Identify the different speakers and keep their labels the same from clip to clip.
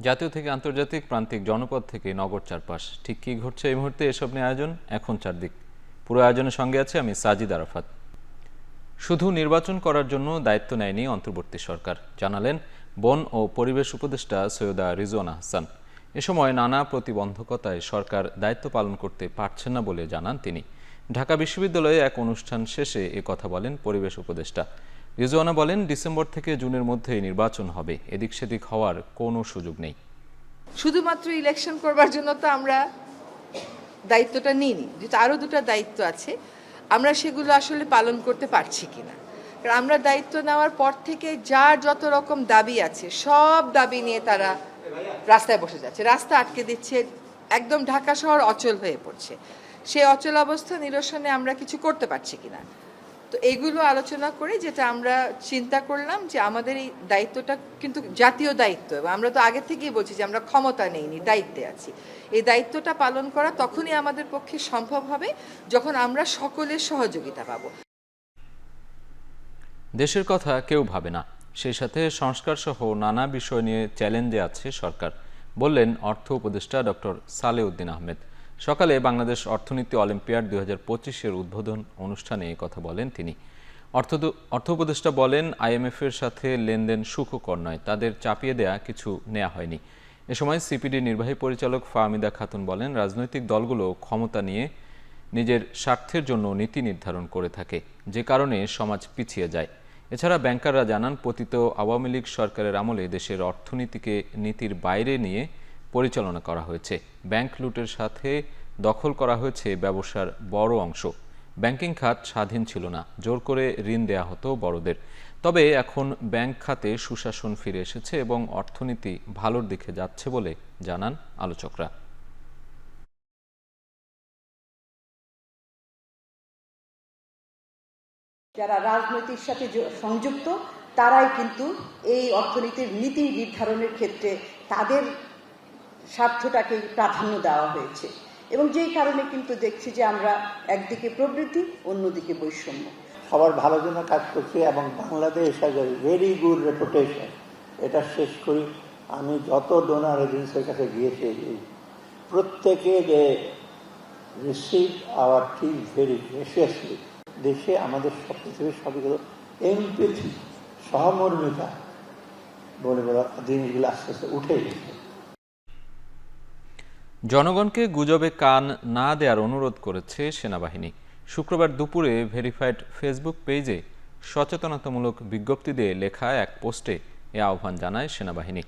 Speaker 1: জাতীয় থেকে আন্তর্জাতিক, প্রান্তিক, জনপদ থেকে নগর চারপাশ, ঠিক কী ঘটছে এই মুহূর্তে এসব নিয়ে আয়োজন এখন চারদিক। পুরো আয়োজনের সঙ্গে আছে আমি সাজিদ আরাফাত। শুধু নির্বাচন করার জন্য দায়িত্ব নেয়নি অন্তর্বর্তী সরকার, জানালেন বন ও পরিবেশ উপদেষ্টা সৈয়দা রিজওয়ানা হাসান। এ সময় নানা প্রতিবন্ধকতায় সরকার দায়িত্ব পালন করতে পারছেন না বলে জানান তিনি। ঢাকা বিশ্ববিদ্যালয়ে এক অনুষ্ঠান শেষে এ কথা বলেন পরিবেশ উপদেষ্টা। রিজওয়ানা বলেন, ডিসেম্বর থেকে জুনের মধ্যেই নির্বাচন হবে, এদিক সেদিক হওয়ার কোনো সুযোগ নেই।
Speaker 2: শুধুমাত্র ইলেকশন করবার জন্য তো আমরা দায়িত্বটা নিইনি, যেটা আরও দুটো দায়িত্ব আছে, আমরা সেগুলো আসলে পালন করতে পারছি কিনা। কারণ আমরা দায়িত্ব নেওয়ার পর থেকে যার যত রকম দাবি আছে সব দাবি নিয়ে তারা রাস্তায় বসে যাচ্ছে, রাস্তা আটকে দিচ্ছে, একদম ঢাকা শহর অচল হয়ে পড়ছে। সেই অচল অবস্থা নিরসনে আমরা কিছু করতে পারছি কিনা, তো এগুলো আলোচনা করে যেটা আমরা চিন্তা করলাম যে আমাদের এই দায়িত্বটা কিন্তু জাতীয় দায়িত্ব, এবং আমরা তো আগে থেকেই বলছি যে আমরা ক্ষমতা নেইনি, দায়িত্বে আছি। এই দায়িত্বটা পালন করা তখনই আমাদের পক্ষে সম্ভব হবে যখন আমরা সকলের সহযোগিতা পাবো।
Speaker 1: দেশের কথা কেউ ভাবে না, সেই সাথে সংস্কার সহ নানা বিষয় নিয়ে চ্যালেঞ্জে আছে সরকার, বললেন অর্থ উপদেষ্টা ডক্টর সালেউদ্দিন আহমেদ। সকালে বাংলাদেশ অর্থনীতি অলিম্পিয়াড 2025-এর উদ্বোধন অনুষ্ঠানে এই কথা বলেন তিনি। অর্থ উপদেষ্টা বলেন, IMF-এর সাথে লেনদেন সুখকর নয়, তাদের চাপিয়ে দেয়া কিছু নেওয়া হয়নি। এ সময় সিপিডি নির্বাহী পরিচালক ফাহমিদা খাতুন বলেন, রাজনৈতিক দলগুলো ক্ষমতা নিয়ে নিজের স্বার্থের জন্য নীতি নির্ধারণ করে থাকে, যে কারণে সমাজ পিছিয়ে যায়। এছাড়া ব্যাংকাররা জানান, পতিত আওয়ামী লীগ সরকারের আমলে দেশের অর্থনীতিকে নীতির বাইরে নিয়ে পরিচালনা করা হয়েছে। ব্যাংক লুটের সাথে দখল করা হয়েছে ব্যবসার বড় অংশ। ব্যাংকিং খাত স্বাধীন ছিল না, জোর করে ঋণ দেয়া হতো বড়দের। তবে এখন ব্যাংক খাতে সুশাসন ফিরে এসেছে এবং অর্থনীতি ভালোর দিকে যাচ্ছে বলে জানান আলোচকরা।
Speaker 3: যারা রাজনীতির সাথে সংযুক্ত তারাই কিন্তু এই অর্থনীতির নীতি নির্ধারণের ক্ষেত্রে তাদের স্বার্থটাকে প্রাধান্য দেওয়া হয়েছে, এবং যেই কারণে কিন্তু দেখছি যে আমরা একদিকে প্রবৃদ্ধি, অন্যদিকে বৈষম্য।
Speaker 4: সবার ভালোর জন্য কাজ করছি এবং Bangladesh has a very good reputation. এটা শেষ করি, আমি যত ডোনার এজেন্সির কাছে গিয়েছি প্রত্যেকে যে receive hour thing very graciously. দেশে আমাদের সবকিছু সবগুলো এমপ্যাথি, সহমর্মিতা বলে বলা জিনিসগুলো আস্তে আস্তে উঠে গেছে।
Speaker 1: জনগণকে গুজবে কান না দেওয়ার অনুরোধ করেছে সেনাবাহিনী। শুক্রবার দুপুরে ভেরিফাইড ফেসবুক পেজে সচেতনতামূলক বিজ্ঞপ্তি দিয়ে লেখা এক পোস্টে এ আহ্বান জানায় সেনাবাহিনী।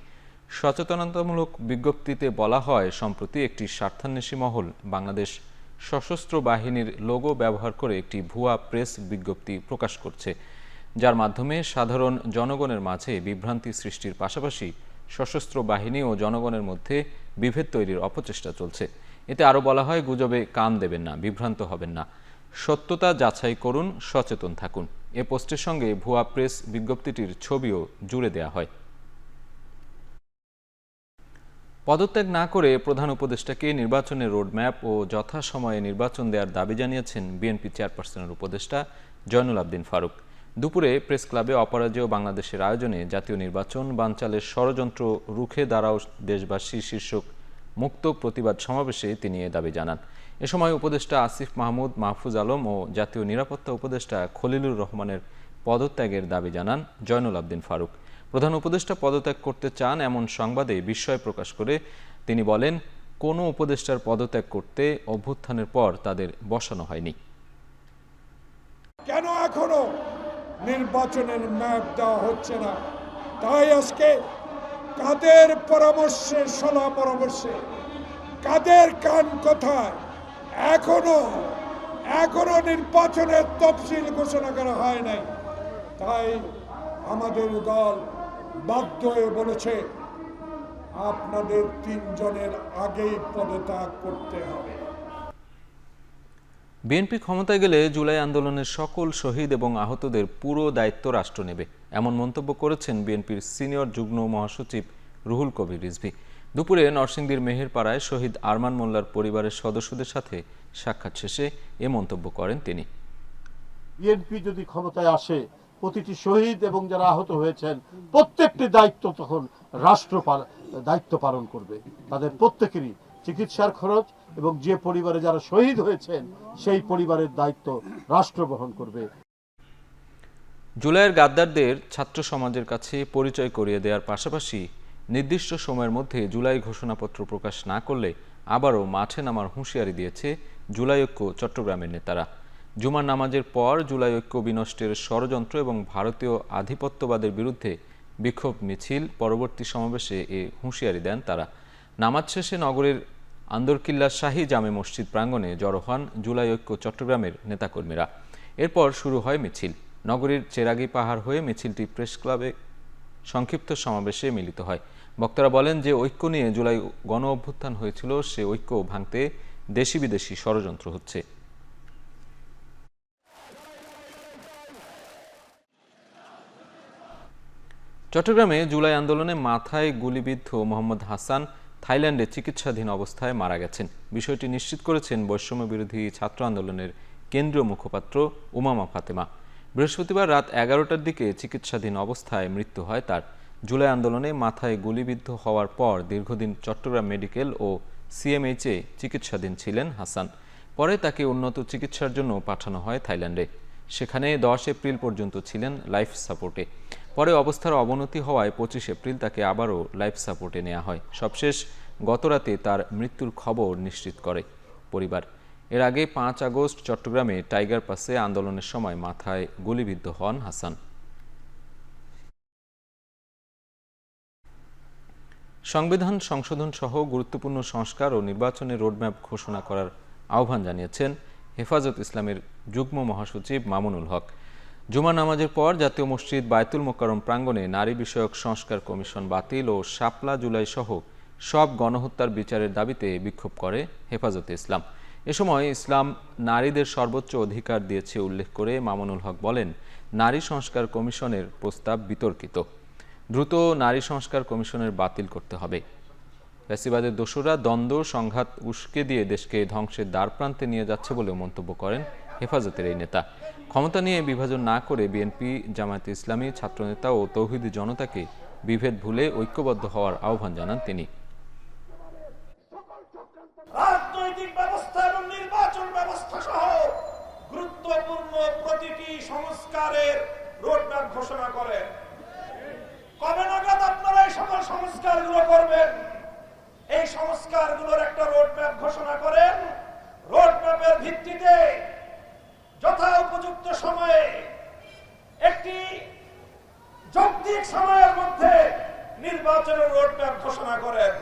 Speaker 1: সচেতনতামূলক বিজ্ঞপ্তিতে বলা হয়, সম্প্রতি একটি স্বার্থান্বেষী মহল বাংলাদেশ সশস্ত্র বাহিনীর লোগো ব্যবহার করে একটি ভুয়া প্রেস বিজ্ঞপ্তি প্রকাশ করছে, যার মাধ্যমে সাধারণ জনগণের মাঝে বিভ্রান্তি সৃষ্টির পাশাপাশি সশস্ত্র বাহিনী ও জনগণের মধ্যে বিভেদ তৈরির অপচেষ্টা চলছে। এতে আরও বলা হয়, গুজবে কান দেবেন না, বিভ্রান্ত হবেন না, সত্যতা যাচাই করুন, সচেতন থাকুন। এ পোস্টের সঙ্গে ভুয়া প্রেস বিজ্ঞপ্তিটির ছবিও জুড়ে দেওয়া হয়। পদত্যাগ না করে প্রধান উপদেষ্টাকে নির্বাচনের রোডম্যাপ ও যথাসময়ে নির্বাচন দেওয়ার দাবি জানিয়েছেন বিএনপি চেয়ারপারসনের উপদেষ্টা জয়নুল আবদিন ফারুক। দুপুরে প্রেস ক্লাবে অপরাজেয় বাংলাদেশের আয়োজনে জাতীয় নির্বাচন বানচালের ষড়যন্ত্র রুখে দাঁড়াও দেশবাসী শীর্ষক মুক্ত প্রতিবাদ সমাবেশে তিনি এ দাবি জানান। এ সময় উপদেষ্টা আসিফ মাহমুদ, মাহফুজ আলম ও জাতীয় নিরাপত্তা উপদেষ্টা খলিলুর রহমানের পদত্যাগের দাবি জানান জয়নুল আবদিন ফারুক। প্রধান উপদেষ্টা পদত্যাগ করতে চান এমন সংবাদে বিস্ময় প্রকাশ করে তিনি বলেন, কোনো উপদেষ্টার পদত্যাগ করতে অভ্যুত্থানের পর তাদের বসানো হয়নি।
Speaker 5: কেন এখনো নির্বাচনের ম্যাপ দেওয়া হচ্ছে না? তাই আজকে কাদের পরামর্শে, সলা পরামর্শে, কাদের কান কথায় এখনো নির্বাচনের তফসিল ঘোষণা করা হয় নাই। তাই আমাদের দল বাধ্য হয়ে বলেছে, আপনাদের 3 জনের আগেই পদত্যাগ করতে হবে।
Speaker 1: বিএনপি ক্ষমতায় গেলে জুলাই আন্দোলনের সকল শহীদ এবং আহতদের পুরো দায়িত্ব রাষ্ট্র নেবে, এমন মন্তব্য করেছেন বিএনপির সিনিয়র যুগ্ম মহাসচিব রুহুল কবির রিজভী। দুপুরে নরসিংদীর মেহেরপাড়ায় শহীদ আরমান মোল্লার পরিবারের সদস্যদের সাথে সাক্ষাৎ শেষে এ মন্তব্য করেন তিনি।
Speaker 6: বিএনপি যদি ক্ষমতায় আসে, প্রতিটি শহীদ এবং যারা আহত হয়েছেন প্রত্যেকটি দায়িত্ব তখন রাষ্ট্র দায়িত্ব পালন করবে। তাদের প্রত্যেকেরই চিকিৎসার খরচ এবং যে পরিবারে যারা শহীদ হয়েছেন সেই পরিবারের দায়িত্ব রাষ্ট্র বহন করবে।
Speaker 1: জুলাইয়ের গাদ্দারদের ছাত্র সমাজের কাছে পরিচয় করিয়ে দেওয়ার পাশাপাশি নির্দিষ্ট সময়ের মধ্যে জুলাই ঘোষণাপত্র প্রকাশ না করলে আবারও মাঠে নামার হুঁশিয়ারি দিয়েছে জুলাই ঐক্য চট্টগ্রামের নেতারা। জুমার নামাজের পর জুলাই ঐক্য বিনষ্টের ষড়যন্ত্র এবং ভারতীয় আধিপত্যবাদের বিরুদ্ধে বিক্ষোভ মিছিল পরবর্তী সমাবেশে এ হুঁশিয়ারি দেন তারা। নামাজ শেষে নগরের আন্দরকিল্লা শাহী জামে মসজিদ প্রাঙ্গণে জড়ো হন জুলাই ঐক্য চট্টগ্রামের নেতাকর্মীরা। এরপর শুরু হয় মিছিল। নগরীর চেরাগি পাহাড় হয়ে মিছিলটি প্রেস ক্লাবে সংক্ষিপ্ত সমাবেশে মিলিত হয়। বক্তারা বলেন যে ঐক্য নিয়ে জুলাই গণ অভ্যুত্থান হয়েছিল সে ঐক্য ভাঙতে দেশি বিদেশি ষড়যন্ত্র হচ্ছে। চট্টগ্রামে জুলাই আন্দোলনে মাথায় গুলিবিদ্ধ মোহাম্মদ হাসান থাইল্যান্ডে চিকিৎসাধীন অবস্থায় মারা গেছেন। বিষয়টি নিশ্চিত করেছেন বৈষম্য বিরোধী ছাত্র আন্দোলনের কেন্দ্রীয় মুখপাত্র উমামা ফাতেমা। বৃহস্পতিবার রাত 11টার দিকে চিকিৎসাধীন অবস্থায় মৃত্যু হয় তার। জুলাই আন্দোলনে মাথায় গুলিবিদ্ধ হওয়ার পর দীর্ঘদিন চট্টগ্রাম মেডিকেল ও সিএমএইচে চিকিৎসাধীন ছিলেন হাসান। পরে তাকে উন্নত চিকিৎসার জন্য পাঠানো হয় থাইল্যান্ডে। সেখানে 10 এপ্রিল পর্যন্ত ছিলেন লাইফ সাপোর্টে। পরে অবস্থার অবনতি হওয়ায় 25 এপ্রিল তাকে আবারও লাইফ সাপোর্টে নেওয়া হয়। সবশেষ গতরাতে তার মৃত্যুর খবর নিশ্চিত করে পরিবার। এর আগে 5 আগস্ট চট্টগ্রামে টাইগার পাসে আন্দোলনের সময় মাথায় গুলিবিদ্ধ হন হাসান। সংবিধান সংশোধন সহ গুরুত্বপূর্ণ সংস্কার ও নির্বাচনের রোডম্যাপ ঘোষণা করার আহ্বান জানিয়েছেন হেফাজত ইসলামের যুগ্ম মহাসচিব মামুনুল হক। জুমা নামাজের পর জাতীয় মসজিদ বায়তুল মোকাররম প্রাঙ্গণে নারী বিষয়ক সংস্কার কমিশন বাতিল ও শাপলা জুলাই সহ সব গণহত্যার বিচারের দাবিতে বিক্ষোভ করে হেফাজতে ইসলাম। এ সময় ইসলাম নারীদের সর্বোচ্চ অধিকার দিয়েছে উল্লেখ করে মামুনুল হক বলেন, নারী সংস্কার কমিশনের প্রস্তাব বিতর্কিত। দ্রুত নারী সংস্কার কমিশনের বাতিল করতে হবে। ফ্যাসিবাদের দোসররা দ্বন্দ্ব সংঘাত উস্কে দিয়ে দেশকে ধ্বংসের দ্বারপ্রান্তে নিয়ে যাচ্ছে বলে মন্তব্য করেন হেফাজতের এই নেতা। ক্ষমতা নিয়ে বিভাজন না করে বিএনপি, জামায়াতে ইসলামী, ছাত্রনেতা ও তৌহিদি জনতাকে বিভেদ ভুলে ঐক্যবদ্ধ হওয়ার আহ্বান জানান তিনি।
Speaker 7: রাজনৈতিক ব্যবস্থা এবং নির্বাচন ব্যবস্থা সহ গুরুত্বপূর্ণ প্রতিটি সংস্কারের রোডম্যাপ ঘোষণা করেন। কবে নাগাদ আপনারা এই সকল সংস্কারগুলো করবেন? এই সংস্কারগুলোর একটা রোডম্যাপ ঘোষণা করেন। রোডম্যাপের ভিত্তিতে যথা উপযুক্ত সময়ে একটি যৌক্তিক সময়ের মধ্যে নির্বাচনের রোডম্যাপ ঘোষণা করেন।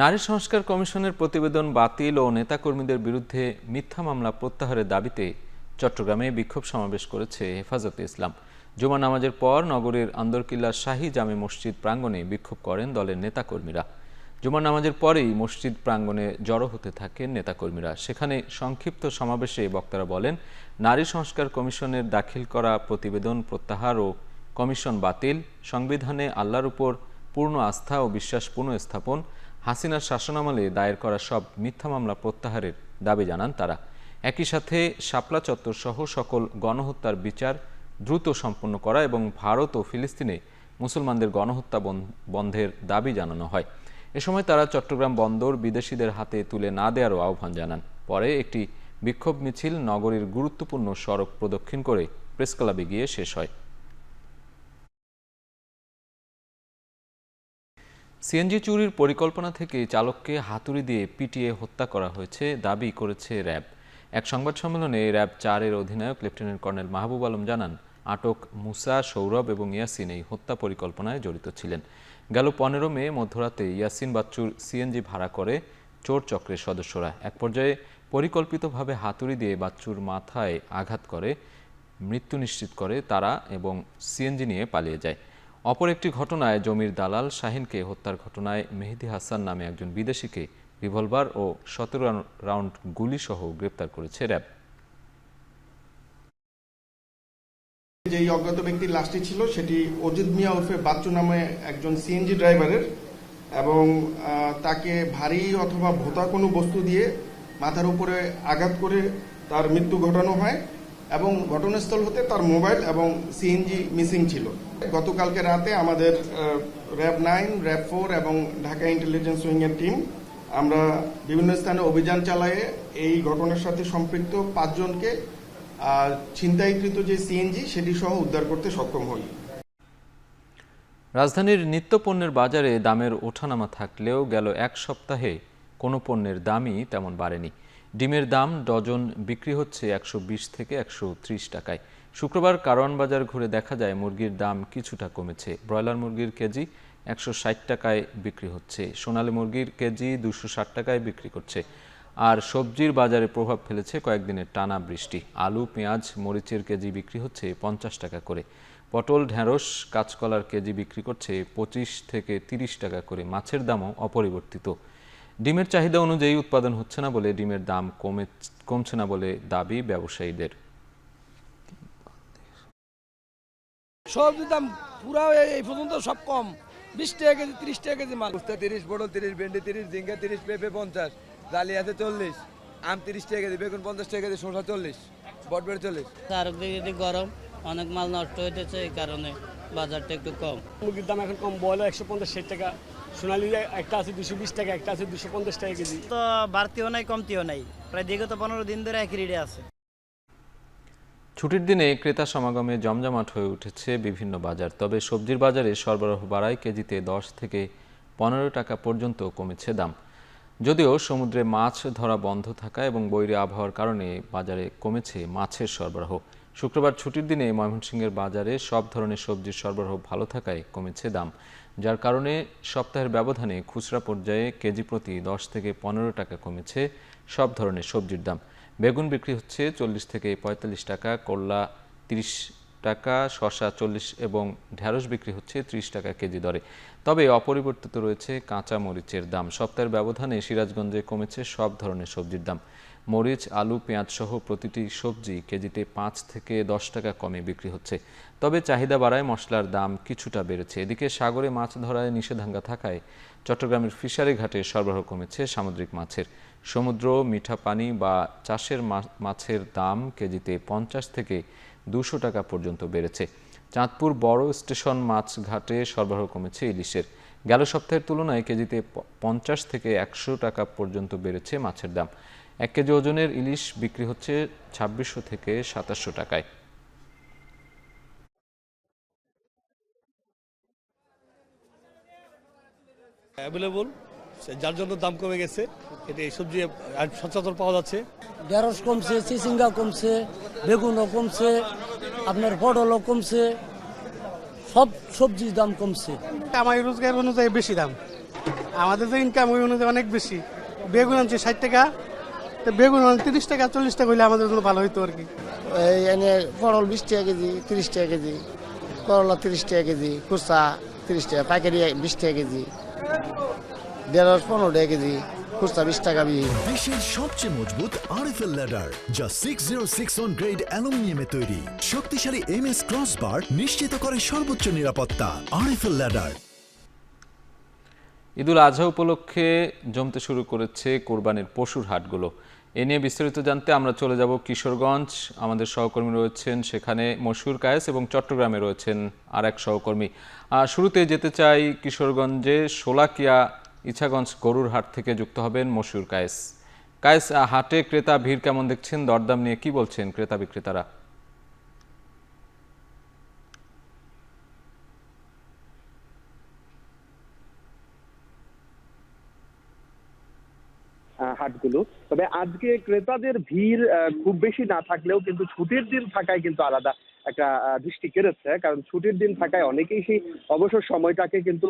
Speaker 1: নারী সংস্কার কমিশনের প্রতিবেদন বাতিল ও নেতাকর্মীদের বিরুদ্ধে মিথ্যা মামলা প্রত্যাহারের দাবিতে চট্টগ্রামে বিক্ষোভ সমাবেশ করেছে হেফাজতে ইসলাম। জুমা নামাজের পর নগরীর আন্দরকিল্লা শাহী জামে মসজিদ প্রাঙ্গণে বিক্ষোভ করেন দলের নেতাকর্মীরা। জুমা নামাজের পরেই মসজিদ প্রাঙ্গণে জড়ো হতে থাকেন নেতাকর্মীরা। সেখানে সংক্ষিপ্ত সমাবেশে বক্তারা বলেন, নারী সংস্কার কমিশনের দাখিল করা প্রতিবেদন প্রত্যাহার ও কমিশন বাতিল, সংবিধানে আল্লাহর উপর পূর্ণ আস্থা ও বিশ্বাস পুনঃস্থাপন, হাসিনার শাসনামলে দায়ের করা সব মিথ্যা মামলা প্রত্যাহারের দাবি জানান তারা। একই সাথে শাপলা চত্বর সহ সকল গণহত্যার বিচার দ্রুত সম্পন্ন করা এবং ভারত ও ফিলিস্তিনে মুসলমানদের গণহত্যা বন্ধের দাবি জানানো হয়। এ সময় তারা চট্টগ্রাম বন্দর বিদেশিদের হাতে তুলে না দেওয়ারও আহ্বান জানান। পরে একটি বিক্ষোভ মিছিল নগরীর গুরুত্বপূর্ণ সড়ক প্রদক্ষিণ করে প্রেসক্লাবে গিয়ে শেষ হয়। সিএনজি চুরির পরিকল্পনা থেকে চালককে হাতুড়ি দিয়ে পিটিয়ে হত্যা করা হয়েছে দাবি করেছে র্যাব। এক সংবাদ সম্মেলনে র্যাব 4-এর অধিনায়ক লেফটেন্যান্ট কর্নেল মাহবুব আলম জানান, আটক মুসা, সৌরভ এবং ইয়াসিন এই হত্যা পরিকল্পনায় জড়িত ছিলেন। গেল 15 মে মধ্যরাতে ইয়াসিন বাচ্চুর সিএনজি ভাড়া করে চোর চক্রের সদস্যরা এক পর্যায়ে পরিকল্পিতভাবে হাতুড়ি দিয়ে বাচ্চুর মাথায় আঘাত করে মৃত্যু নিশ্চিত করে তারা এবং সিএনজি নিয়ে পালিয়ে যায়। অপর একটি ঘটনায় জমির দালাল শাহিনকে হত্যার ঘটনায় মেহেদি হাসান নামে একজন বিদেশিকে রিভলভার ও 17 রাউন্ড গুলি সহ গ্রেপ্তার করেছে র্যাব।
Speaker 8: যেই অজ্ঞাত ব্যক্তির লাশটি ছিল সেটি অজিত মিয়া ওরফে বাচ্চু নামে একজন সিএনজি ড্রাইভারের, এবং তাকে ভারী অথবা ভোঁতা কোনো বস্তু দিয়ে মাথার উপরে আঘাত করে তার মৃত্যু ঘটানো হয় এবং ঘটনাস্থল হতে তার মোবাইল এবং সিএনজি মিসিং ছিল। গতকালকে রাতে আমাদের র্যাব 9, র্যাব 4 এবং ঢাকা ইন্টেলিজেন্স উইংয়ের টিম আমরা বিভিন্ন স্থানে অভিযান চালায়ে এই ঘটনার সাথে সম্পৃক্ত 5 জনকে ছিনতাইকৃত যে সিএনজি সেটি সহ উদ্ধার করতে সক্ষম হই।
Speaker 1: রাজধানীর নিত্যপণ্যের বাজারে দামের ওঠানামা থাকলেও গেল এক সপ্তাহে কোনো পণ্যের দামই তেমন বাড়েনি। ডিমের দাম ডজন বিক্রি হচ্ছে 120 থেকে 130 টাকায়। শুক্রবার কারওয়ান বাজার ঘুরে দেখা যায় মুরগির দাম কিছুটা কমেছে। ব্রয়লার মুরগির কেজি 160 টাকায় বিক্রি হচ্ছে, সোনালী মুরগির কেজি 260 টাকায় বিক্রি করছে। আর সবজির বাজারে প্রভাব ফেলেছে কয়েকদিনের টানা বৃষ্টি। আলু, পেঁয়াজ, মরিচের কেজি বিক্রি হচ্ছে 50 টাকা করে। পটল, ঢেঁড়স, কাঁচকলার কেজি বিক্রি করছে 25 থেকে 30 টাকা করে। মাছের দামও অপরিবর্তিত। ডিমের চাহিদা অনুযায়ী উৎপাদন হচ্ছে না বলে ডিমের দাম কমছে না বলে দাবি ব্যবসায়ীদের।
Speaker 9: সবজির দাম পুরো এই পর্যন্ত সব কম, 20 টাকা কেজি, 30 টাকা কেজি মাল। 30, পটল 30, ভেন্ডি 30, ঝিঙ্গা 30, পেঁপে 50, ডালি আছে 40, আম 30 টাকা কেজি, বেগুন 50 টাকা কেজি, শসা 40, বটবড়ি 40।
Speaker 10: চারদিকে গরম, অনেক মাল নষ্ট হইতেছে, এই কারণে বাজারটা একটু কম।
Speaker 11: মুরগির দাম এখন কম, ব্রয়লার 150-60 টাকা, সোনালী একটা আছে 220 টাকা, একটা আছে 250 টাকা কেজি।
Speaker 10: তো বাড়তিও নাই কমতিও নাই, প্রায় বিগত 15 দিন ধরে একই রেটে আছে।
Speaker 1: ছুটির দিনে ক্রেতা সমাগমে জমজমাট হয়ে উঠেছে বিভিন্ন বাজার। তবে সবজির বাজারে সরবরাহ বাড়ায় কেজিতে 10 থেকে 15 টাকা পর্যন্ত কমেছে দাম। যদিও সমুদ্রে মাছ ধরা বন্ধ থাকা এবং বৈরী আবহাওয়ার কারণে বাজারে কমেছে মাছের সরবরাহ। শুক্রবার ছুটির দিনে ময়মনসিংহের বাজারে সব ধরনের সবজির সরবরাহ ভালো থাকায় কমেছে দাম, যার কারণে সপ্তাহের ব্যবধানে খুচরা পর্যায়ে কেজি প্রতি 10 থেকে 15 টাকা কমেছে সব ধরনের সবজির দাম। বেগুন বিক্রি হচ্ছে 40 থেকে 45 টাকা, করলা 30 টাকা, শসা 40 এবং ঢেঁড়স বিক্রি হচ্ছে 30 টাকা কেজি দরে। তবে অপরিবর্তিত রয়েছে কাঁচা মরিচের দাম। সপ্তাহের ব্যবধানে সিরাজগঞ্জে কমেছে সব ধরনের সবজির দাম। মরিচ, আলু, পেঁয়াজ সহ প্রতিটি সবজি কেজিতে 5 থেকে 10 টাকা কমে বিক্রি হচ্ছে। তবে চাহিদা বাড়ায় মশলার দাম কিছুটা বেড়েছে। এদিকে সাগরে মাছ ধরায় নিষেধাজ্ঞা থাকায় চট্টগ্রামের ফিশারি ঘাটে সরবরাহ কমেছে সামুদ্রিক মাছের। সমুদ্র, মিঠা পানি বা চাষের মাছের দাম কেজিতে 50 থেকে 200 টাকা পর্যন্ত বেড়েছে। চাঁদপুর বড় স্টেশন মাছ ঘাটে সরবরাহ কমেছে ইলিশের। গেল সপ্তাহের তুলনায় কেজিতে 50 থেকে 100 টাকা পর্যন্ত বেড়েছে মাছের দাম। 1 কেজি ওজনের ইলিশ বিক্রি হচ্ছে 2600 থেকে 2700 টাকায়।
Speaker 11: অ্যাভেলেবল, যার জন্য দাম কমে গেছে। এটা এই সবজি সচরাচর পাওয়া যাচ্ছে।
Speaker 10: ঢেঁড়স কমছে, চিচিঙ্গা কমছে, বেগুনও কমছে, আপনার পটলও কমছে, সব সবজির দাম কমছে।
Speaker 9: আমার রোজগার অনুযায়ী বেশি দাম, আমাদের যে ইনকাম ওই অনুযায়ী অনেক বেশি। বেগুন আনছে 60 টাকা, তো বেগুন 30 টাকা 40 টাকা হইলে আমাদের জন্য ভালো হইতো আর কি।
Speaker 10: এই এনে পটল 20 টাকা কেজি, 30 টাকা কেজি, করলা 30 টাকা কেজি, খুচরা 30 টাকা, পাইকারি 20 টাকা কেজি, ঢেঁড়স 15 টাকা কেজি, খুচরা 20 টাকা বিহি।
Speaker 12: দেশের সবচেয়ে মজবুত আরএফএল ল্যাডার, যা 6061 গ্রেড অ্যালুমিনিয়ামে তৈরি। শক্তিশালী এমএস ক্রসবার নিশ্চিত করে সর্বোচ্চ নিরাপত্তা। RFL ladder.
Speaker 1: ঈদুল আজহা উপলক্ষে জমতে শুরু করেছে কোরবানির পশুর হাটগুলো। এ নিয়ে বিস্তারিত জানতে আমরা চলে যাব কিশোরগঞ্জ। আমাদের সহকর্মী রয়েছেন সেখানে মশহুর কায়েস, এবং চট্টগ্রামে রয়েছেন আর এক সহকর্মী। শুরুতে যেতে চাই কিশোরগঞ্জে শোলাকিয়া ইছাগঞ্জ গরুর হাট থেকে যুক্ত হবেন মশহুর কায়েস। কায়েস, হাটে ক্রেতা ভিড় কেমন দেখছেন? দরদাম নিয়ে কি বলছেন ক্রেতা বিক্রেতারা?
Speaker 13: হাটগুলো, তবে আজকে ক্রেতাদের ভিড় খুব বেশি না থাকলেও কিন্তু ছুটির দিন থাকায় কিন্তু আলাদা একটা দৃষ্টি কেড়েছে। কারণ ছুটির দিন থাকায় অনেকেই সেই অবসর সময়টাকে কিন্তু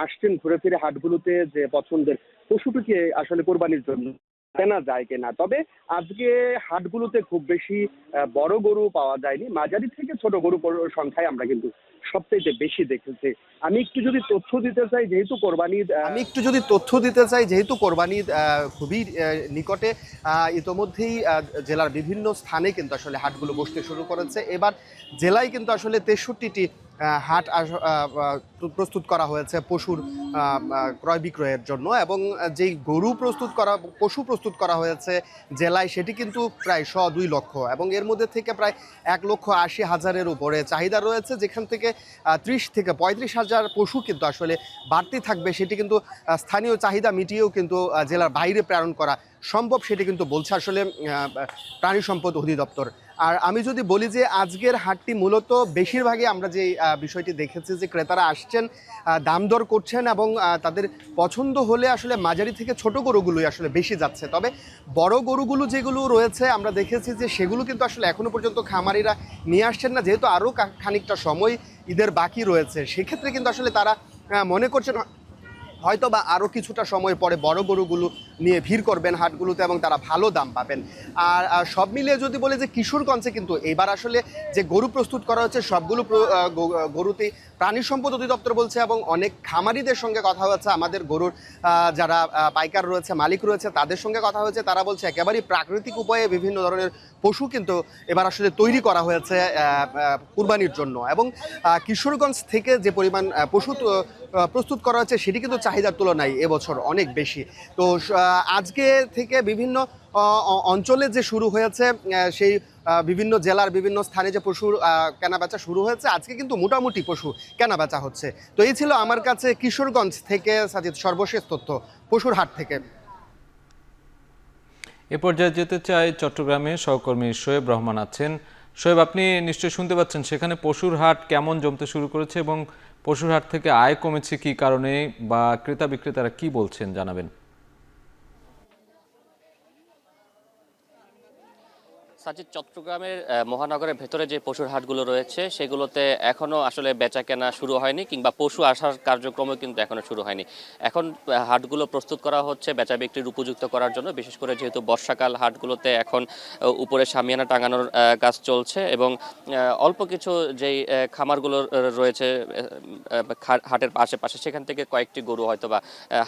Speaker 13: আসছেন ঘুরে ফিরে হাটগুলোতে, যে পছন্দের পশুটিকে আসলে কোরবানির জন্য কেনা যায় কিনা। তবে আজকে হাটগুলোতে খুব বেশি বড় গরু পাওয়া যায়নি, মাঝারি থেকে ছোট গরু সংখ্যায় আমরা কিন্তু সবচেয়ে বেশি দেখেছি। আমি একটু যদি তথ্য দিতে চাই, যেহেতু কোরবানির খুবই নিকটে, ইতোমধ্যেই জেলার বিভিন্ন স্থানে কিন্তু আসলে হাটগুলো বসতে শুরু করেছে। এবার জেলায় কিন্তু আসলে 63টি হাট প্রস্তুত করা হয়েছে পশুর ক্রয় বিক্রয়ের জন্য, এবং যেই পশু প্রস্তুত করা হয়েছে জেলায় সেটি কিন্তু প্রায় 2 লক্ষ, এবং এর মধ্যে থেকে প্রায় 1,80,000-এর উপরে চাহিদা রয়েছে, যেখান থেকে 30 থেকে 35,000 পশু কিন্তু আসলে বাড়তি থাকবে। সেটি কিন্তু স্থানীয় চাহিদা মিটিয়েও কিন্তু জেলার বাইরে প্রেরণ করা সম্ভব, সেটি কিন্তু বলছে আসলে প্রাণী সম্পদ অধিদপ্তর। আর আমি যদি বলি যে আজকের হাটটি মূলত বেশিরভাগই আমরা যে বিষয়টি দেখেছি যে ক্রেতারা আসছেন, দাম দর করছেন, এবং তাদের পছন্দ হলে আসলে মাঝারি থেকে ছোট গরুগুলোই আসলে বেশি যাচ্ছে। তবে বড় গরুগুলো যেগুলো রয়েছে আমরা দেখেছি যে সেগুলো কিন্তু আসলে এখনো পর্যন্ত খামারিরা নিয়ে আসছেন না, যেহেতু আরও খানিকটা সময় ঈদের বাকি রয়েছে। সেক্ষেত্রে কিন্তু আসলে তারা মনে করছেন হয়তো বা আরও কিছুটা সময় পরে বড় গরুগুলো নিয়ে ভিড় করবেন হাটগুলোতে, এবং তারা ভালো দাম পাবেন। আর সব মিলিয়ে যদি বলে যে কিশোরগঞ্জে কিন্তু এবার আসলে যে গরু প্রস্তুত করা হচ্ছে সবগুলো গরুতেই প্রাণী সম্পদ অধিদপ্তর বলছে, এবং অনেক খামারিদের সঙ্গে কথা হচ্ছে, আমাদের গরুর যারা পাইকার রয়েছে, মালিক রয়েছে, তাদের সঙ্গে কথা হয়েছে, তারা বলছে একেবারেই প্রাকৃতিক উপায়ে বিভিন্ন ধরনের পশু কিন্তু এবার আসলে তৈরি করা হয়েছে কুরবানির জন্য। এবং কিশোরগঞ্জ থেকে যে পরিমাণ পশু প্রস্তুত করা হচ্ছে সেটি কিন্তু চাহিদার তুলনায় এবছর অনেক বেশি। তো আজকে থেকে বিভিন্ন অঞ্চলে যে শুরু হয়েছে সেই বিভিন্ন জেলার বিভিন্ন স্থানে যে পশুর কেনাবেচা শুরু হয়েছে, আজকে কিন্তু মোটামুটি পশু কেনাবেচা হচ্ছে। তো এই ছিল আমার কাছে কিশোরগঞ্জ থেকে সাজিদ সর্বশেষ তথ্য পশুর হাট থেকে।
Speaker 1: এ পর্যায়ে যেতে চাই চট্টগ্রামে, সহকর্মী শোয়েব রহমান আছেন। শোয়েব, আপনি নিশ্চয়ই শুনতে পাচ্ছেন সেখানে পশুর হাট কেমন জমতে শুরু করেছে এবং পশুর হাট থেকে আয় কমেছে কি কারণে, বা ক্রেতা বিক্রেতারা কি বলছেন জানাবেন।
Speaker 14: সাজিদ, চট্টগ্রামের মহানগরের ভেতরে যে পশুর হাটগুলো রয়েছে সেগুলোতে এখনো আসলে বেচা কেনা শুরু হয়নি, কিংবা পশু আসার কার্যক্রমও কিন্তু এখনো শুরু হয়নি। এখন হাটগুলো প্রস্তুত করা হচ্ছে বেচা বিক্রির উপযুক্ত করার জন্য, বিশেষ করে যেহেতু বর্ষাকাল, হাটগুলোতে এখন উপরে শামিয়ানা টাঙানোর কাজ চলছে, এবং অল্প কিছু যেই খামারগুলো রয়েছে হাটের আশেপাশে সেখান থেকে কয়েকটি গরু হয়তো বা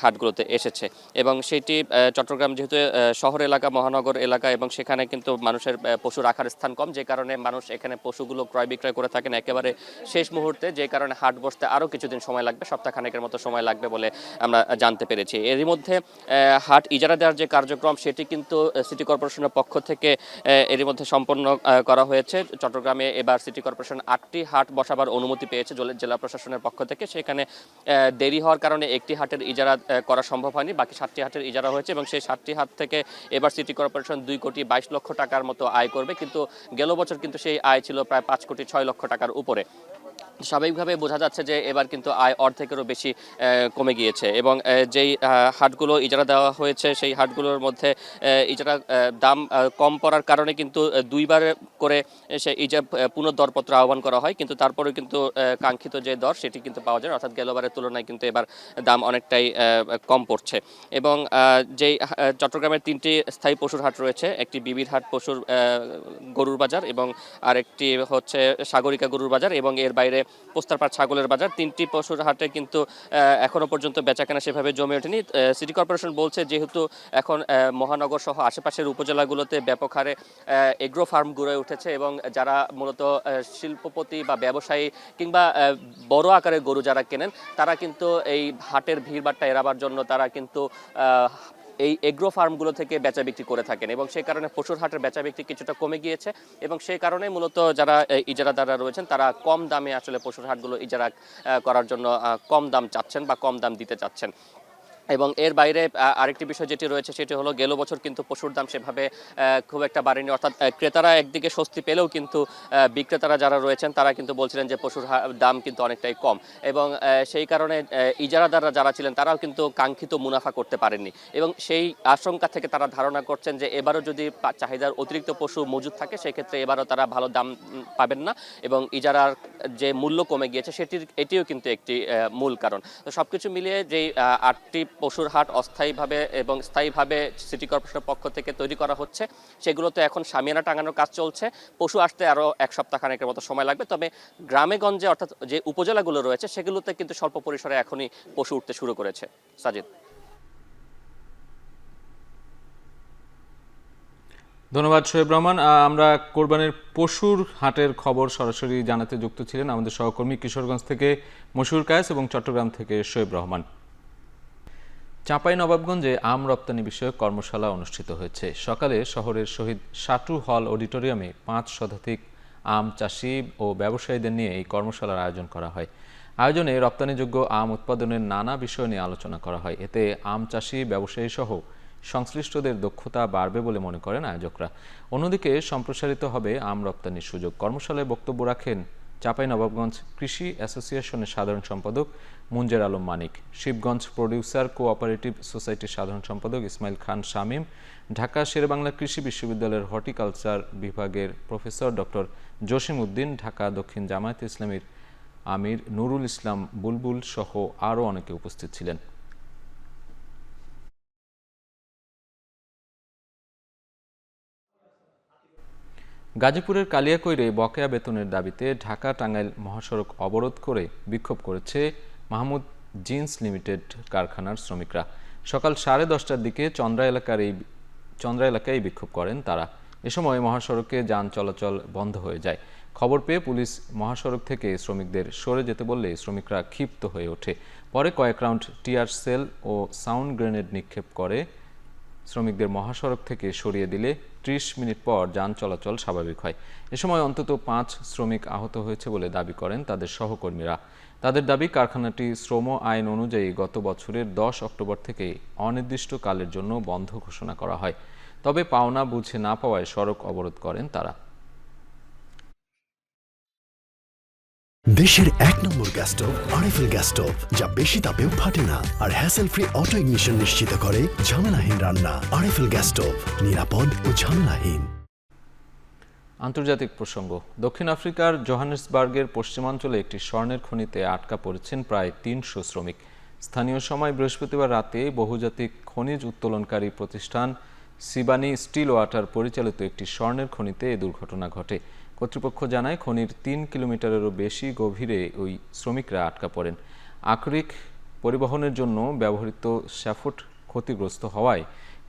Speaker 14: হাটগুলোতে এসেছে, এবং সেটি চট্টগ্রাম যেহেতু শহর এলাকা, মহানগর এলাকা, এবং সেখানে কিন্তু মানুষের পশু রাখার স্থান কম, যে কারণে মানুষ এখানে পশুগুলো ক্রয় বিক্রয় করে থাকেন একেবারে শেষ মুহূর্তে, যে কারণে হাট বসতে আরও কিছুদিন সময় লাগবে, সপ্তাহখানেকের মতো সময় লাগবে বলে আমরা জানতে পেরেছি। এরই মধ্যে হাট ইজারা দেওয়ার যে কার্যক্রম সেটি কিন্তু সিটি কর্পোরেশনের পক্ষ থেকে এরই মধ্যে সম্পন্ন করা হয়েছে। চট্টগ্রামে এবার সিটি কর্পোরেশন 8টি হাট বসাবার অনুমতি পেয়েছে জেলা প্রশাসনের পক্ষ থেকে। সেখানে দেরি হওয়ার কারণে একটি হাটের ইজারা করা সম্ভব হয়নি, বাকি 7টি হাটের ইজারা হয়েছে, এবং সেই 7টি হাট থেকে এবার সিটি কর্পোরেশন 2,22,00,000 টাকার মতো আয় করবে, কিন্তু গেল বছর কিন্তু সেই আয় ছিল প্রায় 5,06,00,000 টাকার উপরে। স্বাভাবিকভাবে বোঝা যাচ্ছে যে এবার কিন্তু আয় অর্ধেকেরও বেশি কমে গিয়েছে, এবং যেই হাটগুলো ইজারা দেওয়া হয়েছে সেই হাটগুলোর মধ্যে ইজারা দাম কম পড়ার কারণে কিন্তু 2বার করে সে পুনঃদরপত্র আহ্বান করা হয়, কিন্তু তারপরেও কিন্তু কাঙ্ক্ষিত যে দর সেটি কিন্তু পাওয়া যায়, অর্থাৎ গেলবারের তুলনায় কিন্তু এবার দাম অনেকটাই কম পড়ছে। এবং যেই চট্টগ্রামের 3টি স্থায়ী পশুর হাট রয়েছে, একটি বিবির হাট পশুর গরুর বাজার, এবং আরেকটি হচ্ছে সাগরিকা গরুর বাজার, এবং এর বাইরে পোস্তারপাড় ছাগলের বাজার। 3টি পশুর হাটে কিন্তু এখনো পর্যন্ত বেচাকেনা সেভাবে জমে ওঠেনি। সিটি কর্পোরেশন বলছে যেহেতু এখন মহানগর সহ আশেপাশের উপজেলাগুলোতে ব্যাপক হারে এগ্রো ফার্ম গড়ে উঠেছে, এবং যারা মূলত শিল্পপতি বা ব্যবসায়ী কিংবা বড় আকারের গরু যারা কেনেন, তারা কিন্তু এই হাটের ভিড়ভাট্টা এড়াবার জন্য তারা কিন্তু এই এগ্রো ফার্মগুলো থেকে বেচা বিক্রি করে থাকেন, এবং সেই কারণে পশুর হাটের বেচা বিক্রি কিছুটা কমে গিয়েছে, এবং সেই কারণে মূলত যারা ইজারাদাররা রয়েছেন তারা কম দামে আসলে পশুর হাটগুলো ইজারা করার জন্য কম দাম চাচ্ছেন বা কম দাম দিতে চাচ্ছেন। এবং এর বাইরে আরেকটি বিষয় যেটি রয়েছে সেটি হলো গেল বছর কিন্তু পশুর দাম সেভাবে খুব একটা বাড়েনি, অর্থাৎ ক্রেতারা একদিকে স্বস্তি পেলেও কিন্তু বিক্রেতারা যারা রয়েছেন তারা কিন্তু বলছিলেন যে পশুর দাম কিন্তু অনেকটাই কম, এবং সেই কারণে ইজারাদাররা যারা ছিলেন তারাও কিন্তু কাঙ্ক্ষিত মুনাফা করতে পারেননি, এবং সেই আশঙ্কা থেকে তারা ধারণা করছেন যে এবারও যদি চাহিদার অতিরিক্ত পশু মজুদ থাকে সেক্ষেত্রে এবারও তারা ভালো দাম পাবেন না, এবং ইজারার যে মূল্য কমে গিয়েছে এটিও কিন্তু একটি মূল কারণ। তো সবকিছু মিলিয়ে যেই 8টি পশুর হাট অস্থায়ীভাবে এবং স্থায়ীভাবে সিটি কর্পোরেশনের পক্ষ থেকে তৈরি করা হচ্ছে, সেগুলোতে এখন শামিয়ানা টাঙানোর কাজ চলছে। পশু আসতে আরও 1 সপ্তাহখানেকের মতো সময় লাগবে, তবে গ্রামে গঞ্জে অর্থাৎ যে উপজেলাগুলো রয়েছে সেগুলোতে কিন্তু স্বল্প পরিসরে এখনই পশু উঠতে শুরু করেছে। সাজিদ।
Speaker 1: ধন্যবাদ শোয়েব রহমান। আমরা কোরবানির পশুর হাটের খবর সরাসরি জানাতে যুক্ত ছিলেন আমাদের সহকর্মী কিশোরগঞ্জ থেকে মশিউর কায়েস এবং চট্টগ্রাম থেকে শোয়েব রহমান। চাঁপাইনবাবগঞ্জে আম রপ্তানি বিষয়ক কর্মশালা অনুষ্ঠিত হয়েছে। সকালে শহরের শহীদ সাটু হল অডিটোরিয়ামে 5 শতাধিক আম চাষি ও ব্যবসায়ীদের নিয়ে এই কর্মশালার আয়োজন করা হয়। আয়োজনে রপ্তানিযোগ্য আম উৎপাদনের নানা বিষয় নিয়ে আলোচনা করা হয়। এতে আম চাষি, ব্যবসায়ী সহ সংশ্লিষ্টদের দক্ষতা বাড়বে বলে মনে করেন আয়োজকরা। অন্যদিকে সম্প্রসারিত হবে আম রপ্তানির সুযোগ। কর্মশালায় বক্তব্য রাখেন চাঁপাইনবাবগঞ্জ কৃষি অ্যাসোসিয়েশনের সাধারণ সম্পাদক মুঞ্জের আলম মানিক, শিবগঞ্জ প্রডিউসার কোঅপারেটিভ সোসাইটির সাধারণ সম্পাদক ইসমাইল খান শামীম, ঢাকা শেরেবাংলা কৃষি বিশ্ববিদ্যালয়ের হর্টিকালচার বিভাগের প্রফেসর ডক্টর জসিম উদ্দিন, ঢাকা দক্ষিণ জামায়াতে ইসলামীর আমির নুরুল ইসলাম বুলবুল সহ আরও অনেকে উপস্থিত ছিলেন। গাজীপুরের কালিয়াকৈরে বকেয়া বেতনের দাবিতে ঢাকা টাঙ্গাইল মহাসড়ক অবরোধ করে বিক্ষোভ করেছে মাহমুদ জিন্স লিমিটেড কারখানার শ্রমিকরা। সকাল 10:30টার দিকে চন্দ্রা এলাকায় বিক্ষোভ করেন তারা। এ সময় মহাসড়কে যান চলাচল বন্ধ হয়ে যায়। খবর পেয়ে পুলিশ মহাসড়ক থেকে শ্রমিকদের সরে যেতে বললে শ্রমিকরা ক্ষিপ্ত হয়ে ওঠে। পরে কয়েক রাউন্ড টিয়ার সেল ও সাউন্ড গ্রেনেড নিক্ষেপ করে শ্রমিকদের মহাসড়ক থেকে সরিয়ে দিলে 30 মিনিট পর যান চলাচল স্বাভাবিক হয়। এ সময় অন্তত 5 শ্রমিক আহত হয়েছে বলে দাবি করেন তাদের সহকর্মীরা। তাদের দাবি, কারখানাটি শ্রম আইন অনুযায়ী গত বছরের 10 অক্টোবর থেকে অনির্দিষ্টকালের জন্য বন্ধ ঘোষণা করা হয়। তবে পাওনা বুঝে না পাওয়ায় সড়ক অবরোধ করেন তারা।
Speaker 12: দেশের 1 নম্বর gas stove RFL gas stove, যা বেশি তাপেও ফাটে না আর হ্যাসেল ফ্রি অটো ইগনিশন নিশ্চিত করে ঝামেলাহীন রান্না। আরএফএল গ্যাস স্টোভ, নিরাপদ ও ঝামেলাহীন।
Speaker 1: আন্তর্জাতিক প্রসঙ্গ। দক্ষিণ আফ্রিকার জোহানেসবার্গের পশ্চিমাঞ্চলে একটি স্বর্ণের খনিতে আটকা পড়েছেন প্রায় 300 শ্রমিক। স্থানীয় সময় বৃহস্পতিবার রাতে বহুজাতিক খনিজ উত্তোলনকারী প্রতিষ্ঠান সিবানি স্টিল ওয়াটার পরিচালিত একটি স্বর্ণের খনিতে এই দুর্ঘটনা ঘটে। কর্তৃপক্ষ জানায়, খনির 3 কিলোমিটারেরও বেশি গভীরে ওই শ্রমিকরা আটকা পড়েন। আকরিক পরিবহনের জন্য ব্যবহৃত শ্যাফট ক্ষতিগ্রস্ত হওয়ায়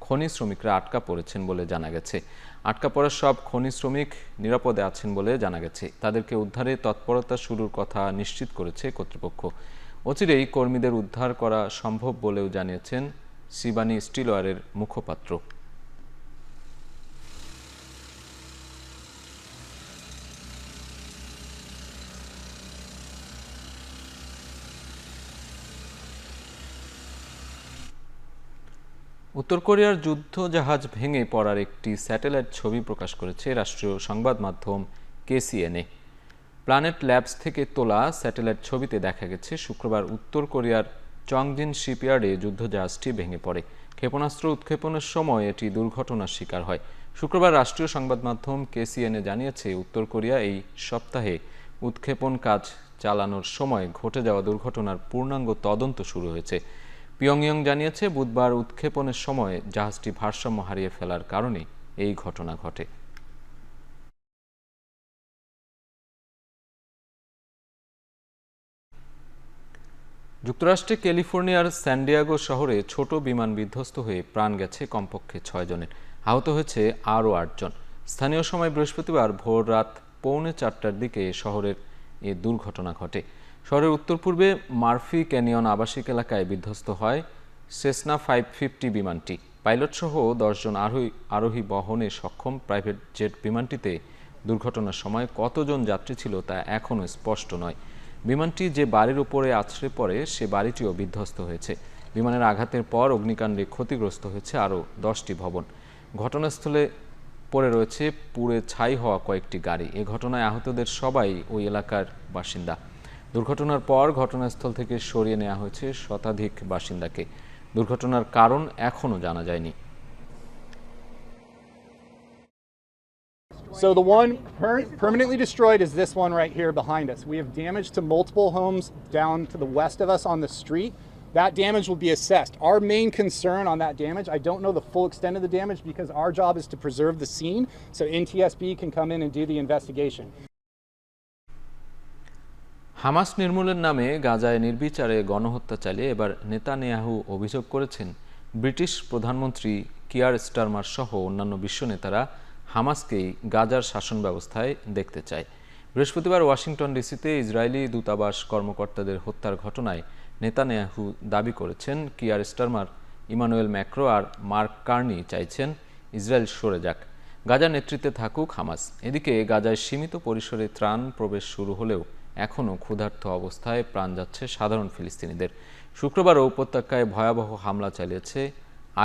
Speaker 1: খনি শ্রমিকরা আটকা পড়েছেন বলে জানা গেছে। আটকা পড়া সব খনি শ্রমিক নিরাপদে আছেন বলে জানা গেছে। তাদেরকে উদ্ধারে তৎপরতা শুরুর কথা নিশ্চিত করেছে কর্তৃপক্ষ। অচিরেই কর্মীদের উদ্ধার করা সম্ভব বলেও জানিয়েছেন সিবানি স্টিল ওয়ারের মুখপাত্র। উত্তর কোরিয়ার যুদ্ধ জাহাজ ভেঙে পড়ার একটি স্যাটেলাইট ছবি প্রকাশ করেছে রাষ্ট্রীয় সংবাদ মাধ্যম KCNA। প্ল্যানেট ল্যাবস থেকে তোলা স্যাটেলাইট ছবিতে দেখা গেছে শুক্রবার উত্তর কোরিয়ার চংজিন শিপইয়ার্ডে যুদ্ধজাহাজটি ভেঙে পড়ে। ক্ষেপণাস্ত্র উৎক্ষেপণের সময় এটি দুর্ঘটনার শিকার হয়। শুক্রবার রাষ্ট্রীয় সংবাদ মাধ্যম KCNA জানিয়েছে, উত্তর কোরিয়া এই সপ্তাহে উৎক্ষেপণ কাজ চালানোর সময় ঘটে যাওয়া দুর্ঘটনার পূর্ণাঙ্গ তদন্ত শুরু হয়েছে। পিয়ংইয়ং জানিয়েছে, বুধবার উৎক্ষেপণের সময় জাহাজটি ভারসাম্য হারিয়ে ফেলার কারণে এই ঘটনা ঘটে। যুক্তরাষ্ট্রে ক্যালিফোর্নিয়ার স্যান ডিয়েগো শহরে ছোট বিমান বিধ্বস্ত হয়ে প্রাণ গেছে কমপক্ষে 6 জনের, আহত হয়েছে আরও 8 জন। স্থানীয় সময় বৃহস্পতিবার ভোর রাত 3:45টার দিকে শহরের এ দুর্ঘটনা ঘটে। শহরের উত্তর পূর্বে মার্ফি ক্যানিয়ন আবাসিক এলাকায় বিধ্বস্ত হয় সেসনা 550 বিমানটি। পাইলট সহ 10 জন আরোহী বহনে সক্ষম প্রাইভেট জেট বিমানটিতে দুর্ঘটনার সময় কতজন যাত্রী ছিল তা এখনও স্পষ্ট নয়। বিমানটি যে বাড়ির উপরে আছড়ে পড়ে সে বাড়িটিও বিধ্বস্ত হয়েছে। বিমানের আঘাতের পর অগ্নিকাণ্ডে ক্ষতিগ্রস্ত হয়েছে আরও 10টি ভবন। ঘটনাস্থলে পড়ে রয়েছে পুড়ে ছাই হওয়া কয়েকটি গাড়ি। এ ঘটনায় আহতদের সবাই ওই এলাকার বাসিন্দা। দুর্ঘটনার পর ঘটনাস্থল থেকে সরিয়ে নেওয়া হয়েছে শতাধিক বাসিন্দাকে। দুর্ঘটনার কারণ এখনও জানা যায়নি।
Speaker 15: So the one permanently destroyed is this one right here behind us. We have damage to multiple homes down to the west of us on the street. That damage will be assessed. Our main concern on that damage, I don't know the full extent of the damage because our job is to preserve the scene so NTSB can come in and do the investigation.
Speaker 1: Hamas নির্মূলের নামে গাজায় নির্বিচারে গণহত্যা চালিয়ে এবার Netanyahu অভিযোগ করেছেন British প্রধানমন্ত্রী কিয়ার স্টারমার সহ অন্যান্য বিশ্ব নেতারা হামাসকেই গাজার শাসন ব্যবস্থায় দেখতে চায়। বৃহস্পতিবার ওয়াশিংটন ডিসিতে ইসরায়েলি দূতাবাস কর্মকর্তাদের হত্যার ঘটনায় নেতানিয়াহু দাবি করেছেন কিয়ার স্টারমার, ইমানুয়েল ম্যাক্রো আর মার্ক কার্নি চাইছেন ইসরায়েল সরে যাক, গাজার নেতৃত্বে থাকুক হামাস। এদিকে গাজায় সীমিত পরিসরে ত্রাণ প্রবেশ শুরু হলেও এখনও ক্ষুধার্ত অবস্থায় প্রাণ যাচ্ছে সাধারণ ফিলিস্তিনিদের। শুক্রবারও উপত্যকায় ভয়াবহ হামলা চালিয়েছে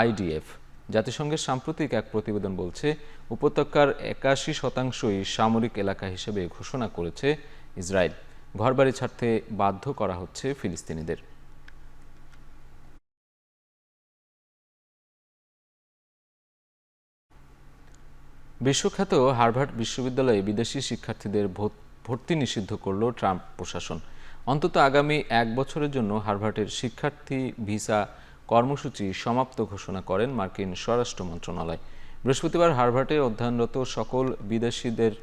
Speaker 1: আইডিএফ। জাতিসংঘের সাম্প্রতিক এক প্রতিবেদন বলছে উপত্যকার ৮১% সামরিক এলাকা হিসেবে ঘোষণা করেছে ইসরায়েল। ঘরবাড়ি ছাড়তে বাধ্য করা হচ্ছে ফিলিস্তিনিদের। বিশ্বখ্যাত হার্ভার্ড বিশ্ববিদ্যালয়ে বিদেশি শিক্ষার্থীদের ভর্তি নিষিদ্ধ করল ট্রাম্প প্রশাসন। অন্তত আগামী ১ বছরের জন্য হার্ভার্ডের শিক্ষার্থী ভিসা কর্মসূচি সমাপ্ত ঘোষণা করেন মার্কিন স্বরাষ্ট্র মন্ত্রণালয়। বৃহস্পতিবার হার্ভার্ডে অধ্যয়নরত সকল বিদেশিদের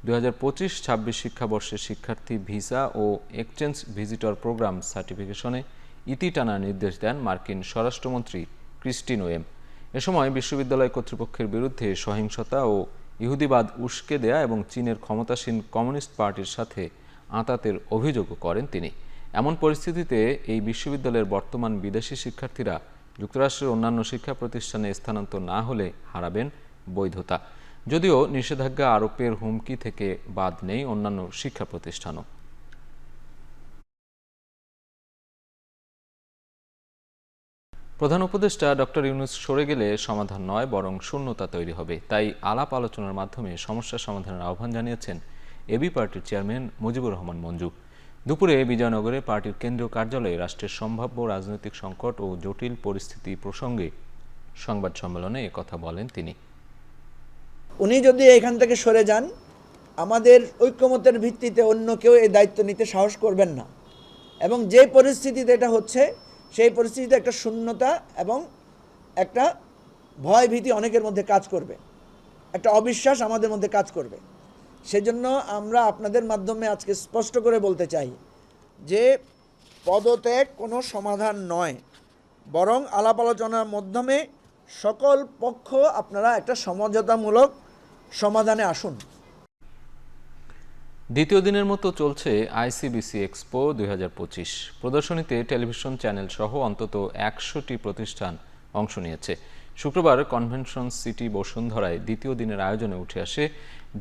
Speaker 1: ২০২৫-২৬ শিক্ষাবর্ষের শিক্ষার্থী ভিসা ও এক্সচেঞ্জ ভিজিটর প্রোগ্রাম সার্টিফিকেশনে ইতি টানার নির্দেশ দেন মার্কিন স্বরাষ্ট্রমন্ত্রী ক্রিস্টি নোয়েম। এ সময় বিশ্ববিদ্যালয় কর্তৃপক্ষের বিরুদ্ধে সহিংসতা ও ইহুদিবাদ উস্কে দেয়া এবং চীনের ক্ষমতাসীন কমিউনিস্ট পার্টির সাথে আঁতাতের অভিযোগও করেন তিনি। এমন পরিস্থিতিতে এই বিশ্ববিদ্যালয়ের বর্তমান বিদেশি শিক্ষার্থীরা যুক্তরাষ্ট্রের অন্যান্য শিক্ষা প্রতিষ্ঠানে স্থানান্তর না হলে হারাবেন বৈধতা। যদিও নিষেধাজ্ঞা আরোপের হুমকি থেকে বাদ নেই অন্যান্য শিক্ষা প্রতিষ্ঠানও। প্রধান উপদেষ্টা ডক্টর ইউনূস সরে গেলে সমাধান নয় বরং শূন্যতা তৈরি হবে, তাই আলাপ আলোচনার মাধ্যমে সমস্যা সমাধানের আহ্বান জানিয়েছেন এবি পার্টির চেয়ারম্যান মুজিবুর রহমান মঞ্জু। দুপুরে বিজয়নগরে পার্টির কেন্দ্রীয় কার্যালয়ে রাষ্ট্রের সম্ভাব্য রাজনৈতিক সংকট ও জটিল পরিস্থিতি প্রসঙ্গে সংবাদ সম্মেলনে একথা বলেন তিনি।
Speaker 16: উনি যদি এখান থেকে সরে যান, আমাদের ঐক্যমতের ভিত্তিতে অন্য কেউ এই দায়িত্ব নিতে সাহস করবেন না, এবং যে পরিস্থিতিতে এটা হচ্ছে সেই পরিস্থিতিতে একটা শূন্যতা এবং একটা ভয় ভীতি অনেকের মধ্যে কাজ করবে, একটা অবিশ্বাস আমাদের মধ্যে কাজ করবে। সেজন্য আমরা আপনাদের মাধ্যমে আজকে স্পষ্ট করে বলতে চাই যে পদত্যাগ কোনো সমাধান নয়, বরং আলাপ আলোচনার মাধ্যমে সকল পক্ষ আপনারা একটা সমঝোতামূলক সমাধানে আসুন।
Speaker 1: দ্বিতীয় দিনের মতো চলছে আইসিবিসি এক্সপো ২০২৫। প্রদর্শনীতে টেলিভিশন চ্যানেল সহ অন্তত ১০০টি প্রতিষ্ঠান অংশ নিয়েছে। শুক্রবার কনভেনশন সিটি বসুন্ধরায় দ্বিতীয় দিনের আয়োজনে উঠে আসে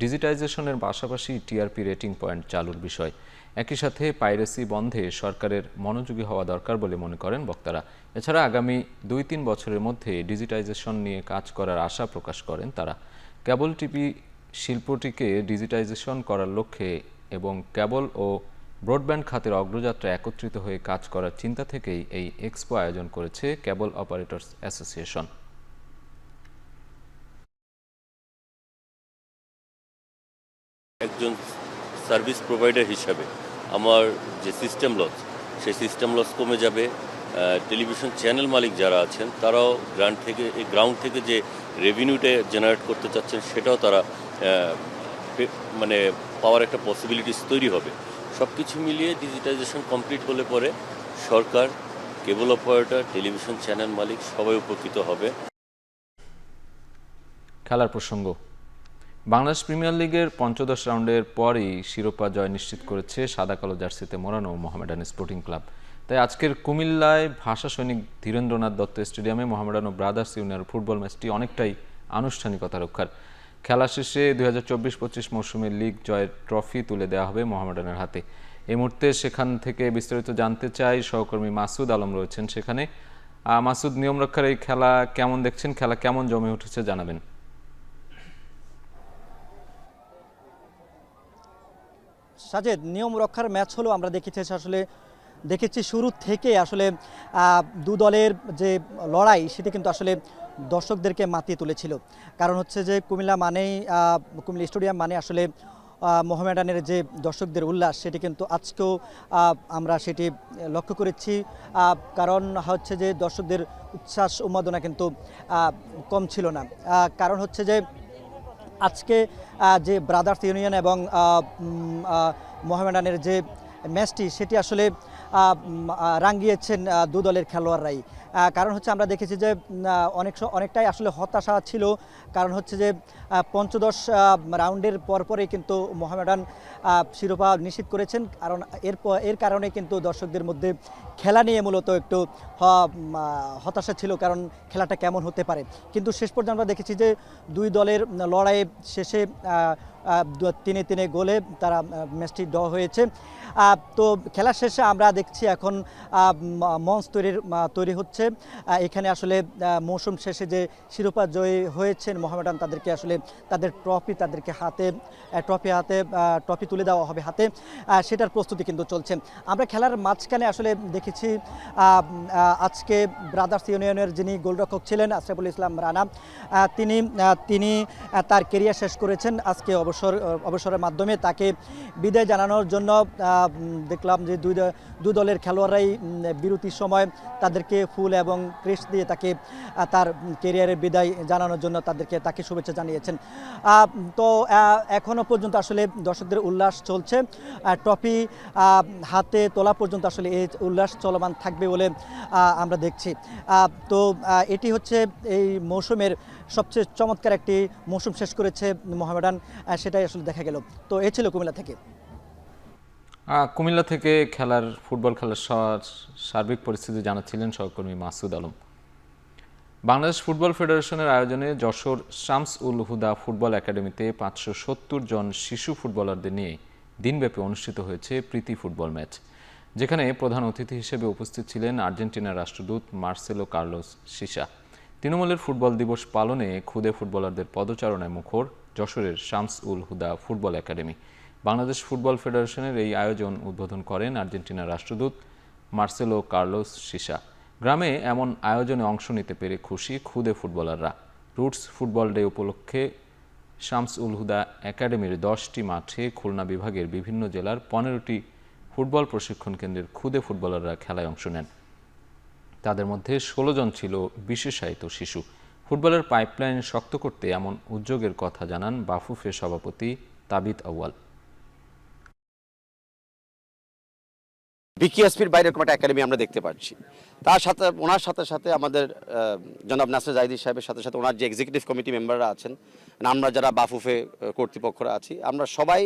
Speaker 1: ডিজিটাইজেশনের পাশাপাশি টিআরপি রেটিং পয়েন্ট চালুর বিষয়। একই সাথে পাইরেসি বন্ধে সরকারের মনোযোগী হওয়া দরকার বলে মনে করেন বক্তারা। এছাড়া আগামী ২-৩ বছরের মধ্যে ডিজিটাইজেশন নিয়ে কাজ করার আশা প্রকাশ করেন তারা। কেবল টিভি শিল্পটিকে ডিজিটাইজেশন করার লক্ষ্যে এবং কেবল ও ব্রডব্যান্ড খাতের অগ্রযাত্রা একত্রিত হয়ে কাজ করার চিন্তা থেকেই এই এক্সপো আয়োজন করেছে কেবল অপারেটরস অ্যাসোসিয়েশন।
Speaker 17: একজন সার্ভিস প্রোভাইডার হিসাবে আমার যে সিস্টেম লস, সেই সিস্টেম লস কমে যাবে। টেলিভিশন চ্যানেল মালিক যারা আছেন তারাও গ্রাউন্ড থেকে যে রেভিনিউটা জেনারেট করতে চাচ্ছেন সেটাও তারা মানে পাওয়ার একটা পসিবিলিটিস তৈরি হবে। সব কিছু মিলিয়ে ডিজিটাইজেশন কমপ্লিট হলে পরে সরকার, কেবল অপারেটর, টেলিভিশন চ্যানেল মালিক সবাই উপকৃত হবে।
Speaker 1: খেলার প্রসঙ্গ, বাংলাদেশ প্রিমিয়ার লিগের পঞ্চদশ রাউন্ডের পরই শিরোপা জয় নিশ্চিত করেছে সাদা কালো জার্সিতে মোড়ানো মোহামেডান স্পোর্টিং ক্লাব। তাই আজকের কুমিল্লায় ভাষা সৈনিক ধীরেন্দ্রনাথ দত্ত স্টেডিয়ামে মোহামেডান ও ব্রাদার্স ইউনিয়নের ফুটবল ম্যাচটি অনেকটাই আনুষ্ঠানিকতা রক্ষার। খেলা শেষে ২০২৪-২৫ মৌসুমের লিগ জয়ের ট্রফি তুলে দেওয়া হবে মোহামেডানের হাতে। এই মুহূর্তে সেখান থেকে বিস্তারিত জানতে চাই সহকর্মী মাসুদ আলম রয়েছেন সেখানে। মাসুদ, নিয়ম রক্ষার এই খেলা কেমন দেখছেন? খেলা কেমন জমে উঠেছে জানাবেন।
Speaker 18: সাজেদ, নিয়ম রক্ষার ম্যাচ হলো আমরা দেখেছি শুরু থেকে আসলে দু দলের যে লড়াই সেটা কিন্তু আসলে দর্শকদেরকে মাতিয়ে তুলেছিল। কারণ হচ্ছে যে কুমিল্লা স্টেডিয়াম মানে আসলে মোহামেডানের যে দর্শকদের উল্লাস সেটি কিন্তু আজকেও আমরা সেটি লক্ষ্য করেছি। কারণ হচ্ছে যে দর্শকদের উচ্ছ্বাস উন্মাদনা কিন্তু কম ছিল না। কারণ হচ্ছে যে আজকে যে ব্রাদার্স ইউনিয়ন এবং মোহামেডানের যে ম্যাচটি সেটি আসলে রাঙ্গিয়েছেন দু দলের খেলোয়াড়রাই। কারণ হচ্ছে আমরা দেখেছি যে অনেকটাই আসলে হতাশা ছিল, কারণ হচ্ছে যে পঞ্চদশ রাউন্ডের পরপরই কিন্তু মোহামেডান শিরোপা নিশ্চিত করেছেন, কারণ এর কারণে কিন্তু দর্শকদের মধ্যে খেলা নিয়ে মূলত একটু হতাশা ছিল, কারণ খেলাটা কেমন হতে পারে। কিন্তু শেষ পর্যন্ত আমরা দেখেছি যে দুই দলের লড়াইয়ে শেষে 3-3 গোলে তারা ম্যাচটি ড্র হয়েছে। তো খেলা শেষে আমরা দেখছি এখন মঞ্চ তৈরি হচ্ছে। এখানে আসলে মৌসুম শেষে যে শিরোপা জয়ী হয়েছেন মোহামেডান, তাদেরকে আসলে তাদের ট্রফি তুলে দেওয়া হবে হাতে, সেটার প্রস্তুতি কিন্তু চলছে। আমরা খেলার মাঝখানে আসলে দেখেছি আজকে ব্রাদার্স ইউনিয়নের যিনি গোলরক্ষক ছিলেন আশরাফুল ইসলাম রানা, তিনি তার কেরিয়ার শেষ করেছেন। আজকে অবসরের মাধ্যমে তাকে বিদায় জানানোর জন্য দেখলাম যে দুই দলের খেলোয়াড়রাই বিরতির সময় তাদেরকে ফুল এবং ক্রেস্ট দিয়ে তার কেরিয়ারের বিদায় জানানোর জন্য তাকে শুভেচ্ছা জানিয়েছেন। তো এখনও পর্যন্ত আসলে দর্শকদের উল্লাস চলছে, ট্রফি হাতে তোলা পর্যন্ত আসলে এই উল্লাস চলমান থাকবে বলে আমরা দেখছি। তো এটি হচ্ছে এই মৌসুমের সবচেয়ে চমৎকার একটি মৌসুম শেষ করেছে মোহামেডান, সেটাই আসলে দেখা গেল। তো এ ছিল কুমিল্লা থেকে।
Speaker 1: কুমিল্লা থেকে ফুটবল খেলার সার্বিক পরিস্থিতি জানাচ্ছিলেন সহকর্মী মাসুদ আলম। বাংলাদেশ ফুটবল ফেডারেশনের আয়োজনে যশোর শামস উল হুদা ফুটবল একাডেমিতে 570 জন শিশু ফুটবলারদের নিয়ে দিনব্যাপী অনুষ্ঠিত হয়েছে প্রীতি ফুটবল ম্যাচ, যেখানে প্রধান অতিথি হিসেবে উপস্থিত ছিলেন আর্জেন্টিনার রাষ্ট্রদূত মার্সেলো কার্লোস সিসা। তৃণমূলের ফুটবল দিবস পালনে খুদে ফুটবলারদের পদচারণায় মুখর যশোরের শামস উল হুদা ফুটবল একাডেমি। বাংলাদেশ ফুটবল ফেডারেশনের এই আয়োজন উদ্বোধন করেন আর্জেন্টিনার রাষ্ট্রদূত মার্সেলো কার্লোস সিসা। গ্রামে এমন আয়োজনে অংশ নিতে পেরে খুশি খুদে ফুটবলাররা। রুটস ফুটবল ডে উপলক্ষে শামস উল হুদা একাডেমির 10টি মাঠে খুলনা বিভাগের বিভিন্ন জেলার 15টি ফুটবল প্রশিক্ষণ কেন্দ্রের খুদে ফুটবলাররা খেলায় অংশ নেন। তাদের মধ্যে 16 জন ছিল বিশেষায়িত শিশু। ফুটবলের পাইপলাইন শক্ত করতে এমন উদ্যোগের কথা জানান বাফুফে সভাপতি তাবিত আউয়াল।
Speaker 19: বিকেএসপির বাইরে এরকম একটা একাডেমি আমরা দেখতে পাচ্ছি। ওনার সাথে আমাদের জনাব নাসির জাহিদি সাহেবের সাথে ওনার যে এক্সিকিউটিভ কমিটি মেম্বাররা আছেন, আমরা যারা বাফুফে কর্তৃপক্ষরা আছি, আমরা সবাই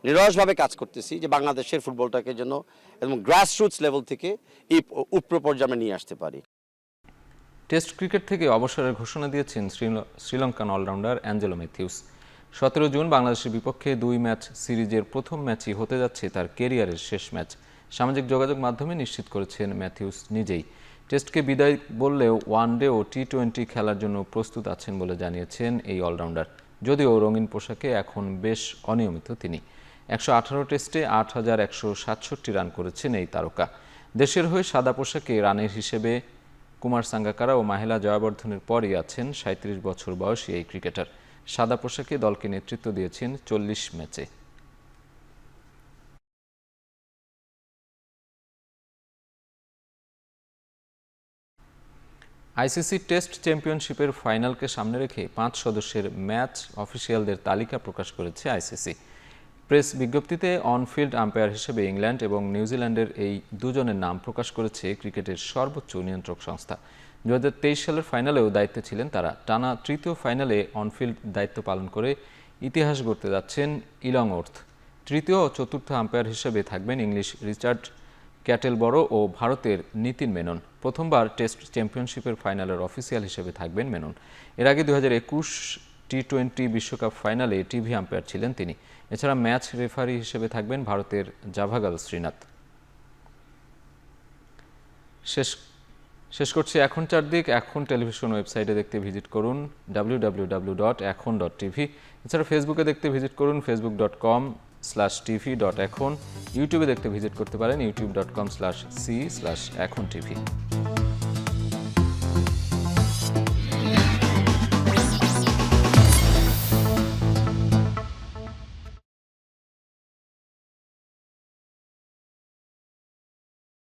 Speaker 19: নিরসভাবে কাজ করতেছি যে বাংলাদেশের ফুটবলটাকে যেন এবং গ্রাসরুটস লেভেল থেকে এই উপর পর্যায়ে আমরা নিয়ে আসতে পারি।
Speaker 1: টেস্ট ক্রিকেট থেকে অবসরের ঘোষণা দিয়েছেন Sri Lankan all rounder Angelo Mathews. 17 June বাংলাদেশের বিপক্ষে 2 ম্যাচ সিরিজের প্রথম ম্যাচই হতে যাচ্ছে তার ক্যারিয়ারের শেষ ম্যাচ। সামাজিক যোগাযোগ মাধ্যমে নিশ্চিত করেছেন ম্যাথিউস নিজেই। টেস্টকে বিদায় বললেও ওয়ানডে ও টি20 খেলার জন্য প্রস্তুত আছেন বলে জানিয়েছেন এই অলরাউন্ডার। যদিও রঙিন পোশাকে এখন বেশ অনিয়মিত তিনি। 118 টেস্টে 8167 রান করেছেন এই তারকা। দেশের হয়ে সাদা পোশাকে রানের হিসেবে কুমার সাঙ্গাকারা ও মাহেলা জয়াবর্ধনের পরই আছেন 37 বছর বয়সী এই ক্রিকেটার। সাদা পোশাকে দলকে নেতৃত্ব দিয়েছেন 40 ম্যাচে। আইসিসি টেস্ট চ্যাম্পিয়নশিপের ফাইনালকে সামনে রেখে 5 সদস্যের ম্যাচ অফিসিয়ালদের তালিকা প্রকাশ করেছে আইসিসি। প্রেস বিজ্ঞপ্তিতে অনফিল্ড আম্পায়ার হিসেবে ইংল্যান্ড এবং নিউজিল্যান্ডের এই দুজনের নাম প্রকাশ করেছে ক্রিকেটের সর্বোচ্চ নিয়ন্ত্রক সংস্থা। 2023 সালের ফাইনালেও দায়িত্বে ছিলেন তারা। টানা তৃতীয় ফাইনালে অনফিল্ড দায়িত্ব পালন করে ইতিহাস গড়তে যাচ্ছেন ইলংওর্থ। তৃতীয় ও চতুর্থ আম্পায়ার হিসেবে থাকবেন ইংলিশ রিচার্ড ক্যাটেলবরো ও ভারতের নিতিন মেনন। প্রথমবার টেস্ট চ্যাম্পিয়নশিপের ফাইনালের অফিসিয়াল হিসেবে থাকবেন মেনন। এর আগে 2021 টি20 বিশ্বকাপ ফাইনালে টিভি আম্পায়ার ছিলেন তিনি। এছাড়া ম্যাচ রেফারি হিসেবে থাকবেন ভারতের জাভাগাল শ্রীনাথ। শেষ করছি এখন চারদিক। এখন টেলিভিশন ওয়েবসাইটে দেখতে ভিজিট করুন www.ekhon.tv। এছাড়া ফেসবুকে দেখতে ভিজিট করুন facebook.com/tv.ekhon। ইউটিউবে দেখতে ভিজিট করতে পারেন youtube.com/c/ekhon tv।